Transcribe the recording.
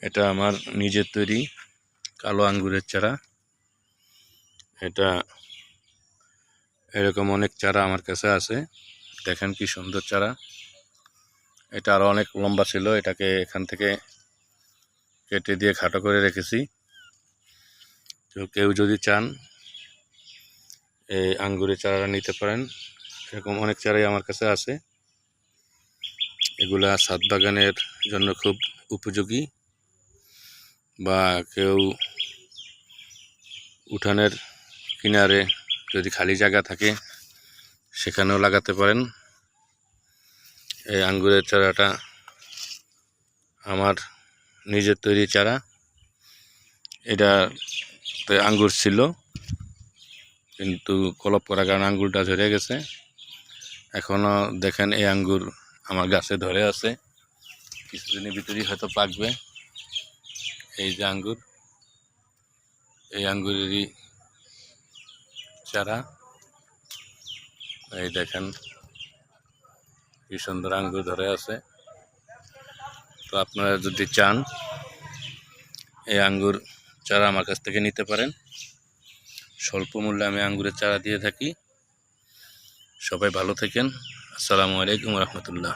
এটা আমার নিজের তৈরি কালো আঙ্গুরের চারা। এটা এরকম অনেক চারা আমার কাছে আছে। দেখেন কি সুন্দর চারা। এটা আরো অনেক লম্বা ছিল, এটাকে এখান থেকে কেটে দিয়ে খাটো করে রেখেছি। তো কেউ যদি চান এই আঙ্গুরের চারাটা নিতে পারেন। এরকম অনেক চারাই আমার কাছে আছে। এগুলা ছাদ বাগানের জন্য খুব উপযোগী, বা কেউ উঠানের কিনারে যদি খালি জায়গা থাকে সেখানেও লাগাতে পারেন। এই আঙ্গুরের চারাটা আমার নিজের তৈরি চারা। এটাতে আঙ্গুর ছিল, কিন্তু কলপ করার কারণে আঙ্গুরটা ঝরে গেছে। এখনও দেখেন এই আঙ্গুর আমার গাছে ধরে আছে, কিছুদিনের ভিতরেই হয়তো পাকবে। এই যে আঙ্গুর, এই আঙ্গুরেরই চারা। এই দেখেন কি সুন্দর আঙ্গুর ধরে আছে। তো আপনারা যদি চান এই আঙ্গুর চারা আমার কাছ থেকে নিতে পারেন। স্বল্প মূল্যে আমি আঙ্গুরের চারা দিয়ে থাকি। সবাই ভালো থাকেন। আসসালামু আলাইকুম রহমতুল্লাহ।